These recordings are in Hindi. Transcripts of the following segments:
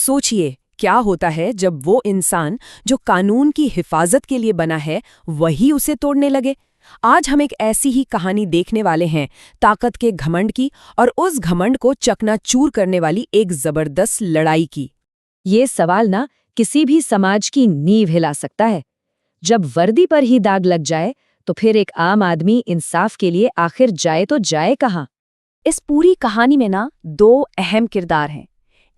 सोचिए क्या होता है जब वो इंसान जो कानून की हिफाजत के लिए बना है वही उसे तोड़ने लगे। आज हम एक ऐसी ही कहानी देखने वाले हैं, ताकत के घमंड की, और उस घमंड को चकनाचूर करने वाली एक जबरदस्त लड़ाई की। ये सवाल ना किसी भी समाज की नींव हिला सकता है। जब वर्दी पर ही दाग लग जाए तो फिर एक आम आदमी इंसाफ के लिए आखिर जाए तो जाए कहाँ? इस पूरी कहानी में ना दो अहम किरदार हैं।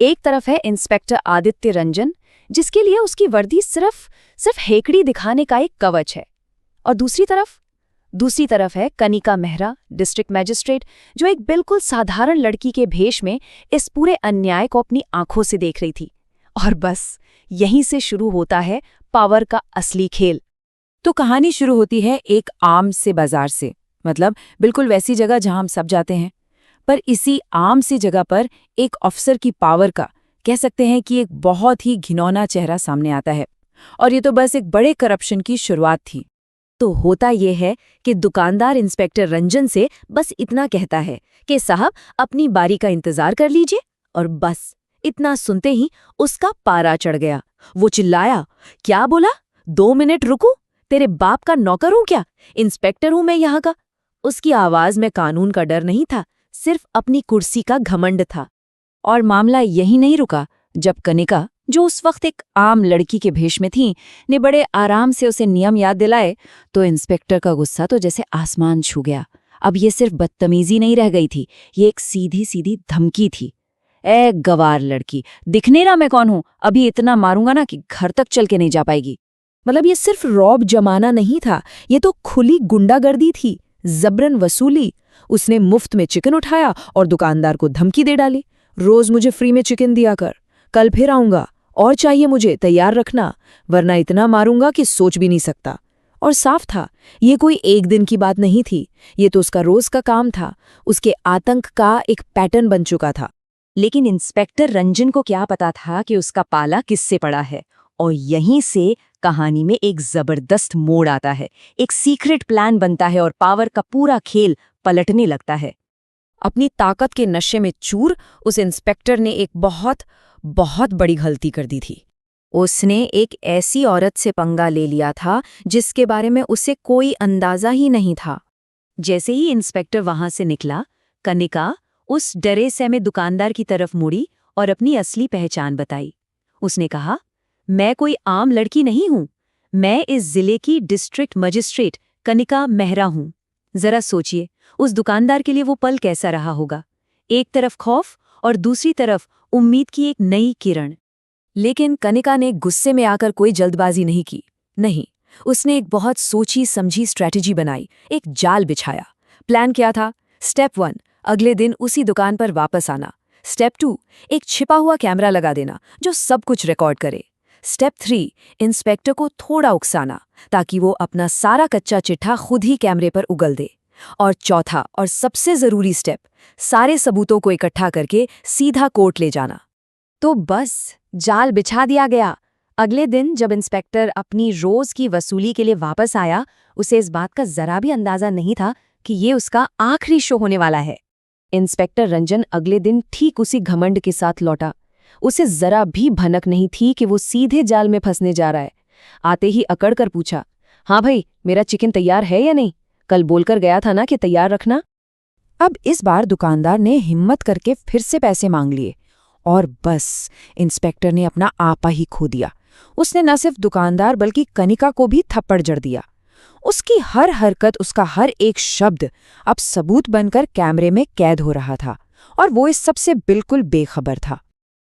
एक तरफ है इंस्पेक्टर आदित्य रंजन, जिसके लिए उसकी वर्दी सिर्फ हेकड़ी दिखाने का एक कवच है, और दूसरी तरफ है कनिका मेहरा, डिस्ट्रिक्ट मैजिस्ट्रेट, जो एक बिल्कुल साधारण लड़की के भेष में इस पूरे अन्याय को अपनी आंखों से देख रही थी। और बस यहीं से शुरू होता है पावर का असली खेल। तो कहानी शुरू होती है एक आम से बाजार से, मतलब बिल्कुल वैसी जगह जहां हम सब जाते हैं। पर इसी आम सी जगह पर एक अफसर की पावर का, कह सकते हैं कि एक बहुत ही घिनौना चेहरा सामने आता है। और ये तो बस एक बड़े करप्शन की शुरुआत थी। तो होता यह है कि दुकानदार इंस्पेक्टर रंजन से बस इतना कहता है कि साहब अपनी बारी का इंतजार कर लीजिए, और बस इतना सुनते ही उसका पारा चढ़ गया। वो चिल्लाया, क्या बोला? 2 मिनट रुको, तेरे बाप का नौकर हूं क्या? इंस्पेक्टर हूं मैं यहाँ का। उसकी आवाज में कानून का डर नहीं था, सिर्फ अपनी कुर्सी का घमंड था। और मामला यही नहीं रुका। जब कनिका, जो उस वक्त एक आम लड़की के भेष में थी, ने बड़े आराम से उसे नियम याद दिलाए, तो इंस्पेक्टर का गुस्सा तो जैसे आसमान छू गया। अब ये सिर्फ बदतमीजी नहीं रह गई थी, ये एक सीधी सीधी धमकी थी। ए गवार लड़की, दिखने रहा मैं कौन हूं? अभी इतना मारूंगा ना कि घर तक चल के नहीं जा पाएगी। मतलब ये सिर्फ रौब जमाना नहीं था, ये तो खुली गुंडागर्दी थी, जबरन वसूली। उसने मुफ्त में चिकन उठाया और दुकानदार को धमकी दे डाली, रोज मुझे फ्री में चिकन दिया कर, कल फिर आऊंगा, और चाहिए मुझे तैयार रखना, वरना इतना मारूंगा कि सोच भी नहीं सकता। और साफ था, ये कोई एक दिन की बात नहीं थी, ये तो उसका रोज का काम था, उसके आतंक का एक पैटर्न बन चुका था। लेकिन इंस्पेक्टर रंजन को क्या पता था कि उसका पाला किससे पड़ा है। और यहीं से कहानी में एक जबरदस्त मोड़ आता है, एक सीक्रेट प्लान बनता है और पावर का पूरा खेल पलटने लगता है। अपनी ताकत के नशे में चूर उस इंस्पेक्टर ने एक बहुत बड़ी गलती कर दी थी। उसने एक ऐसी औरत से पंगा ले लिया था जिसके बारे में उसे कोई अंदाजा ही नहीं था। जैसे ही इंस्पेक्टर वहां से निकला, कनिका उस डरे सहमे दुकानदार की तरफ मुड़ी और अपनी असली पहचान बताई। उसने कहा, मैं कोई आम लड़की नहीं हूं, मैं इस जिले की डिस्ट्रिक्ट मजिस्ट्रेट कनिका मेहरा हूं। जरा सोचिए, उस दुकानदार के लिए वो पल कैसा रहा होगा। एक तरफ खौफ और दूसरी तरफ उम्मीद की एक नई किरण। लेकिन कनिका ने गुस्से में आकर कोई जल्दबाजी नहीं की। नहीं, उसने एक बहुत सोची समझी स्ट्रैटेजी बनाई, एक जाल बिछाया। प्लान क्या था? स्टेप 1, अगले दिन उसी दुकान पर वापस आना। स्टेप 2, एक छिपा हुआ कैमरा लगा देना जो सब कुछ रिकॉर्ड करे। स्टेप 3, इंस्पेक्टर को थोड़ा उकसाना ताकि वो अपना सारा कच्चा चिट्ठा खुद ही कैमरे पर उगल दे। और चौथा और सबसे जरूरी स्टेप, सारे सबूतों को इकट्ठा करके सीधा कोर्ट ले जाना। तो बस जाल बिछा दिया गया। अगले दिन जब इंस्पेक्टर अपनी रोज की वसूली के लिए वापस आया, उसे इस बात का जरा भी अंदाजा नहीं था कि ये उसका आखिरी शो होने वाला है। इंस्पेक्टर रंजन अगले दिन ठीक उसी घमंड के साथ लौटा। उसे जरा भी भनक नहीं थी कि वो सीधे जाल में फंसने जा रहा है। आते ही अकड़ कर पूछा, हाँ भाई, मेरा चिकन तैयार है या नहीं? कल बोलकर गया था ना कि तैयार रखना। अब इस बार दुकानदार ने हिम्मत करके फिर से पैसे मांग लिए, और बस इंस्पेक्टर ने अपना आपा ही खो दिया। उसने न सिर्फ दुकानदार बल्कि कनिका को भी थप्पड़ जड़ दिया। उसकी हर हरकत, उसका हर एक शब्द अब सबूत बनकर कैमरे में कैद हो रहा था, और वो इस सब से बिल्कुल बेखबर था।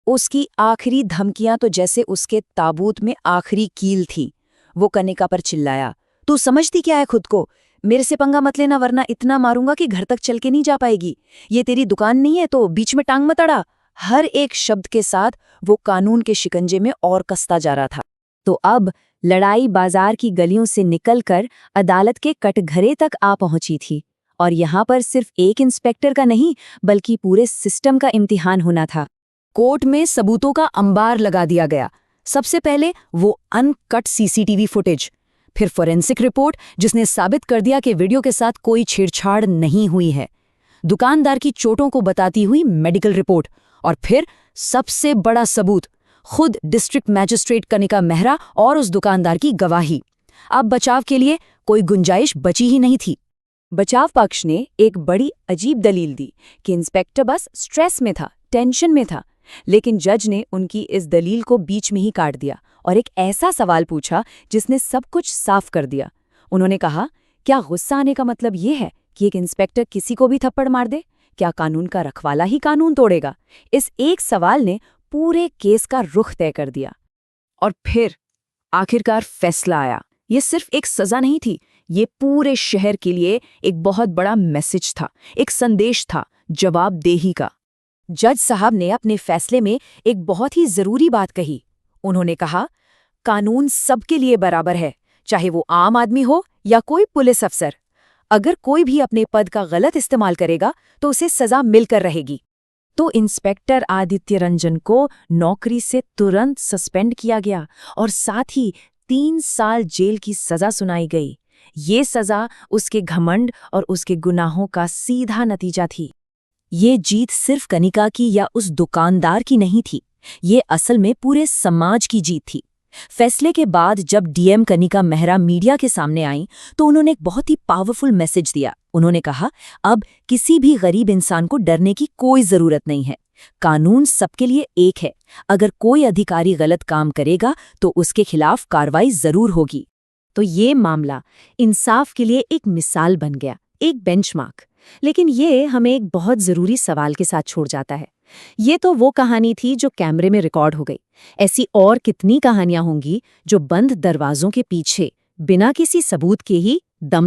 उसकी आखिरी धमकियां तो जैसे उसके ताबूत में आखिरी कील थी। वो कनिका पर चिल्लाया, तू समझती क्या है खुद को? मेरे से पंगा मत लेना, वरना इतना मारूंगा कि घर तक चल के नहीं जा पाएगी। ये तेरी दुकान नहीं है तो बीच में टांग मत अड़ा। हर एक शब्द के साथ वो कानून के शिकंजे में और कसता जा रहा था। तो अब लड़ाई बाजार की गलियों से निकलकर अदालत के कटघरे तक आ पहुंची थी, और यहाँ पर सिर्फ एक इंस्पेक्टर का नहीं बल्कि पूरे सिस्टम का इम्तिहान होना था। कोर्ट में सबूतों का अंबार लगा दिया गया। सबसे पहले वो अनकट सीसीटीवी फुटेज, फिर फोरेंसिक रिपोर्ट जिसने साबित कर दिया कि वीडियो के साथ कोई छेड़छाड़ नहीं हुई है, दुकानदार की चोटों को बताती हुई मेडिकल रिपोर्ट, और फिर सबसे बड़ा सबूत, खुद डिस्ट्रिक्ट मैजिस्ट्रेट कनिका मेहरा और उस दुकानदार की गवाही। अब बचाव के लिए कोई गुंजाइश बची ही नहीं थी। बचाव पक्ष ने एक बड़ी अजीब दलील दी कि इंस्पेक्टर बस स्ट्रेस में था, टेंशन में था। लेकिन जज ने उनकी इस दलील को बीच में ही काट दिया और एक ऐसा सवाल पूछा जिसने सब कुछ साफ कर दिया। उन्होंने कहा, क्या गुस्सा आने का मतलब ये है कि एक इंस्पेक्टर किसी को भी थप्पड़ मार दे? क्या कानून का रखवाला ही कानून तोड़ेगा? इस एक सवाल ने पूरे केस का रुख तय कर दिया। और फिर आखिरकार फैसला आया। ये सिर्फ एक सजा नहीं थी, ये पूरे शहर के लिए एक बहुत बड़ा मैसेज था, एक संदेश था जवाबदेही का। जज साहब ने अपने फैसले में एक बहुत ही जरूरी बात कही। उन्होंने कहा, कानून सबके लिए बराबर है, चाहे वो आम आदमी हो या कोई पुलिस अफसर। अगर कोई भी अपने पद का गलत इस्तेमाल करेगा तो उसे सजा मिलकर रहेगी। तो इंस्पेक्टर आदित्य रंजन को नौकरी से तुरंत सस्पेंड किया गया और साथ ही 3 साल जेल की सजा सुनाई गई। ये सजा उसके घमंड और उसके गुनाहों का सीधा नतीजा थी। ये जीत सिर्फ कनिका की या उस दुकानदार की नहीं थी, ये असल में पूरे समाज की जीत थी। फैसले के बाद जब डीएम कनिका मेहरा मीडिया के सामने आई तो उन्होंने एक बहुत ही पावरफुल मैसेज दिया। उन्होंने कहा, अब किसी भी गरीब इंसान को डरने की कोई जरूरत नहीं है। कानून सबके लिए एक है। अगर कोई अधिकारी गलत काम करेगा तो उसके खिलाफ कार्रवाई जरूर होगी। तो ये मामला इंसाफ के लिए एक मिसाल बन गया, एक बेंचमार्क। लेकिन ये हमें एक बहुत जरूरी सवाल के साथ छोड़ जाता है। ये तो वो कहानी थी जो कैमरे में रिकॉर्ड हो गई। ऐसी और कितनी कहानियां होंगी जो बंद दरवाजों के पीछे बिना किसी सबूत के ही दम